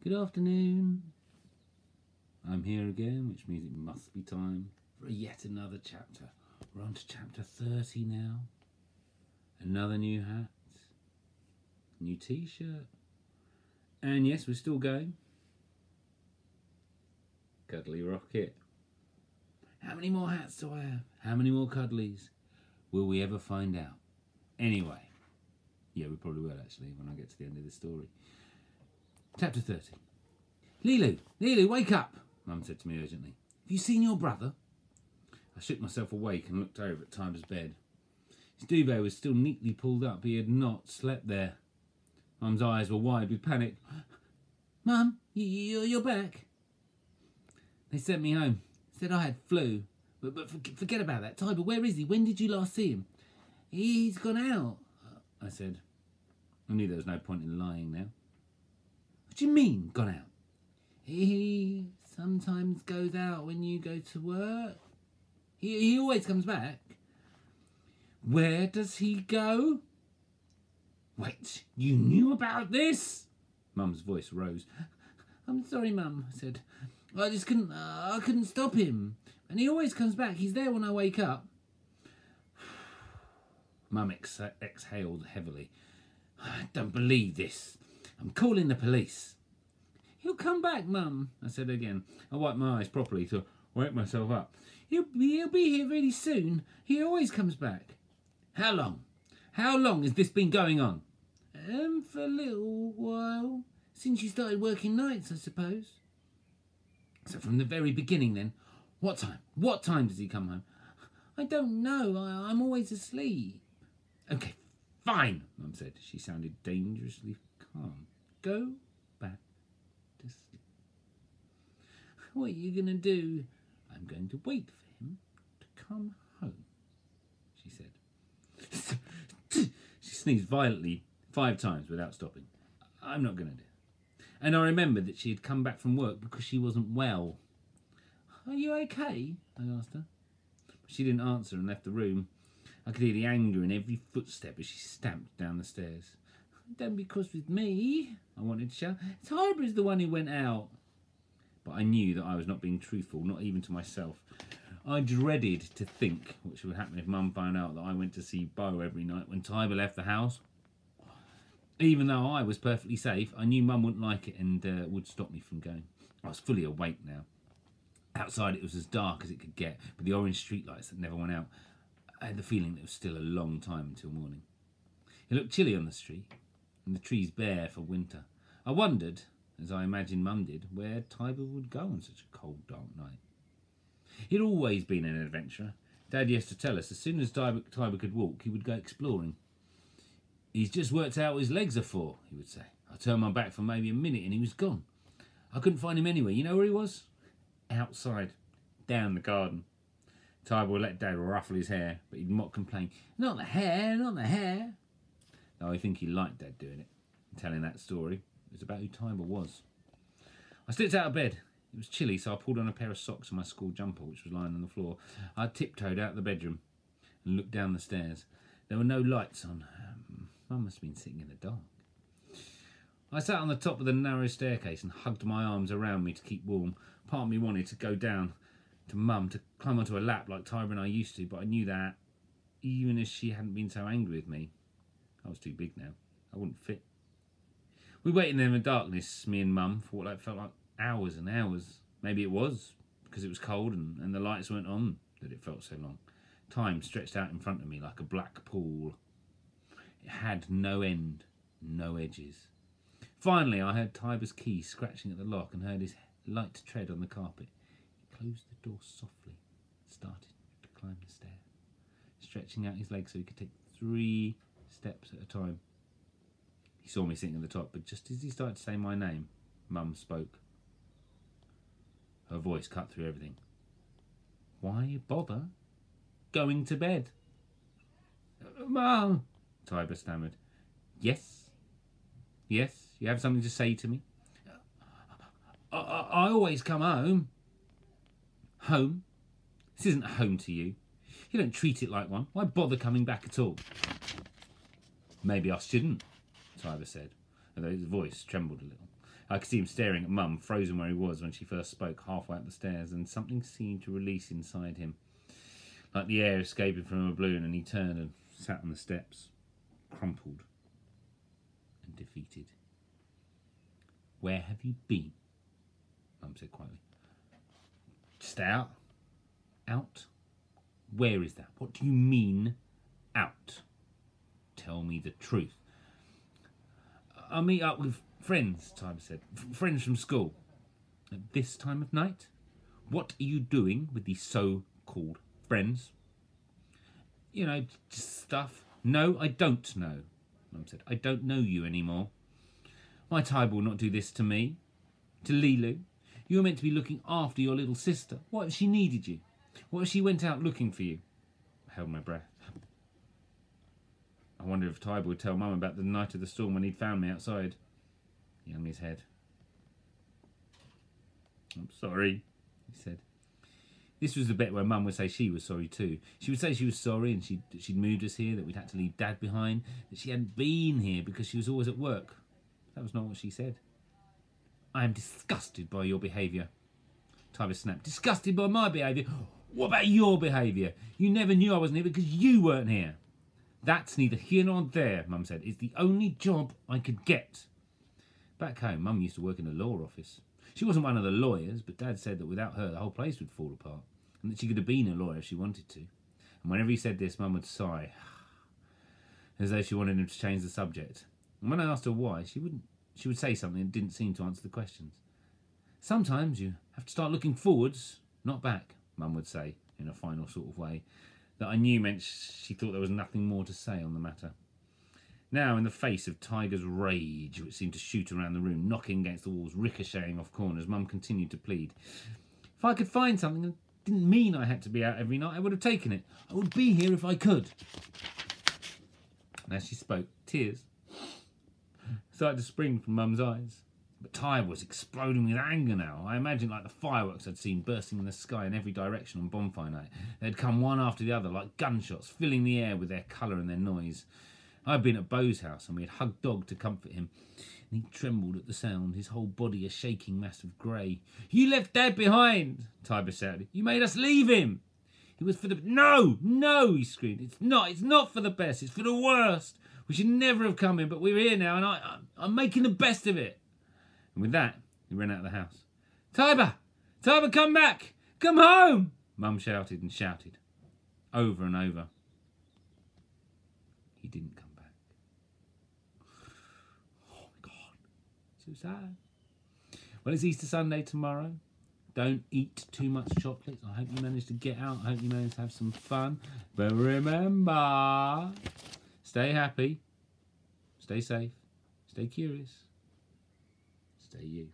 Good afternoon. I'm here again, which means it must be time for yet another chapter. We're on to chapter 30 now. Another new hat, new t-shirt, and yes, we're still going. Cuddly rocket. How many more hats do I have? How many more cuddlies? Will we ever find out? Anyway, yeah, we probably will actually when I get to the end of the story. Chapter 30. Lilu, wake up, Mum said to me urgently. Have you seen your brother? I shook myself awake and looked over at Tiber's bed. His duvet was still neatly pulled up. He had not slept there. Mum's eyes were wide with panic. Mum, you're back. They sent me home. Said I had flu. But forget about that. Tiber, where is he? When did you last see him? He's gone out, I said. I knew there was no point in lying now. What do you mean, gone out? He sometimes goes out when you go to work. He always comes back. Where does he go? Wait, you knew about this? Mum's voice rose. I'm sorry, Mum, I said. I just couldn't stop him. And he always comes back. He's there when I wake up. Mum exhaled heavily. I don't believe this. I'm calling the police. He'll come back, Mum, I said again. I wiped my eyes properly to wake myself up. He'll be here really soon. He always comes back. How long? How long has this been going on? For a little while. Since you started working nights, I suppose. So from the very beginning then. What time? What time does he come home? I don't know. I'm always asleep. Okay, fine, Mum said. She sounded dangerously calm. Go back to sleep. What are you going to do? I'm going to wait for him to come home, she said. She sneezed violently 5 times without stopping. I'm not going to do it. And I remembered that she had come back from work because she wasn't well. Are you okay? I asked her. But she didn't answer and left the room. I could hear the anger in every footstep as she stamped down the stairs. Don't be cross with me, I wanted to shout. Tiber's the one who went out. But I knew that I was not being truthful, not even to myself. I dreaded to think what would happen if Mum found out that I went to see Beau every night when Tiber left the house. Even though I was perfectly safe, I knew Mum wouldn't like it and would stop me from going. I was fully awake now. Outside it was as dark as it could get, with the orange streetlights that never went out. I had the feeling that it was still a long time until morning. It looked chilly on the street, and the trees bare for winter. I wondered, as I imagined Mum did, where Tiber would go on such a cold, dark night. He'd always been an adventurer. Dad used to tell us as soon as Tiber could walk, he would go exploring. He's just worked out what his legs are for, he would say. I turned my back for maybe a minute and he was gone. I couldn't find him anywhere. You know where he was? Outside, down the garden. Tiber would let Dad ruffle his hair, but he'd not complain. Not the hair, not the hair. Though I think he liked Dad doing it, and telling that story. It was about who Tiber was. I slipped out of bed. It was chilly, so I pulled on a pair of socks and my school jumper, which was lying on the floor. I tiptoed out of the bedroom and looked down the stairs. There were no lights on. Mum must have been sitting in the dark. I sat on the top of the narrow staircase and hugged my arms around me to keep warm. Part of me wanted to go down to Mum to climb onto her lap like Tiber and I used to, but I knew that, even if she hadn't been so angry with me, I was too big now. I wouldn't fit. We waited in the darkness, me and Mum, for what felt like hours and hours. Maybe it was because it was cold and the lights weren't on that it felt so long. Time stretched out in front of me like a black pool. It had no end, no edges. Finally, I heard Tiber's key scratching at the lock and heard his light tread on the carpet. He closed the door softly and started to climb the stairs, stretching out his legs so he could take 3 steps at a time. He saw me sitting at the top, but just as he started to say my name, Mum spoke. Her voice cut through everything. Why bother going to bed? Mum, Tiber stammered. Yes? Yes? You have something to say to me? I always come home. Home? This isn't a home to you. You don't treat it like one. Why bother coming back at all? Maybe I shouldn't, Tiber said, although his voice trembled a little. I could see him staring at Mum, frozen where he was when she first spoke, halfway up the stairs, and something seemed to release inside him, like the air escaping from a balloon, and he turned and sat on the steps, crumpled and defeated. "Where have you been?" Mum said quietly. "Just out." "Out? Where is that? What do you mean, out? Tell me the truth." "I meet up with friends," Tiber said. "Friends from school." "At this time of night? What are you doing with these so-called friends?" "You know, just stuff." "No, I don't know," Mum said. "I don't know you anymore. My Tiber will not do this to me, to Lilu. You were meant to be looking after your little sister. What if she needed you? What if she went out looking for you?" I held my breath. I wondered if Tiber would tell Mum about the night of the storm when he'd found me outside. He hung his head. "I'm sorry," he said. This was the bit where Mum would say she was sorry too. She would say she was sorry and she'd moved us here, that we'd had to leave Dad behind, that she hadn't been here because she was always at work. That was not what she said. "I am disgusted by your behaviour," Tiber snapped. "Disgusted by my behaviour? What about your behaviour? You never knew I wasn't here because you weren't here." "That's neither here nor there," Mum said. "It's the only job I could get." Back home, Mum used to work in a law office. She wasn't one of the lawyers, but Dad said that without her, the whole place would fall apart, and that she could have been a lawyer if she wanted to. And whenever he said this, Mum would sigh, as though she wanted him to change the subject. And when I asked her why, she would say something that didn't seem to answer the questions. "Sometimes you have to start looking forwards, not back," Mum would say, in a final sort of way, that I knew meant she thought there was nothing more to say on the matter. Now, in the face of Tiger's rage, which seemed to shoot around the room, knocking against the walls, ricocheting off corners, Mum continued to plead. "If I could find something that didn't mean I had to be out every night, I would have taken it. I would be here if I could." And as she spoke, tears started to spring from Mum's eyes. But Tiber was exploding with anger now. I imagined like the fireworks I'd seen bursting in the sky in every direction on bonfire night. They'd come one after the other like gunshots, filling the air with their colour and their noise. I'd been at Beau's house and we had hugged Dog to comfort him, and he trembled at the sound, his whole body a shaking mass of grey. "You left Dad behind," Tiber shouted. "You made us leave him. It was for the... No, no," he screamed. It's not for the best, it's for the worst. We should never have come in, but we're here now, and I'm making the best of it." And with that, he ran out of the house. "Tiber! Tiber, come back! Come home!" Mum shouted and shouted, over and over. He didn't come back. Oh my God, so sad. Well, it's Easter Sunday tomorrow. Don't eat too much chocolates. I hope you manage to get out. I hope you manage to have some fun. But remember, stay happy, stay safe, stay curious, stay you.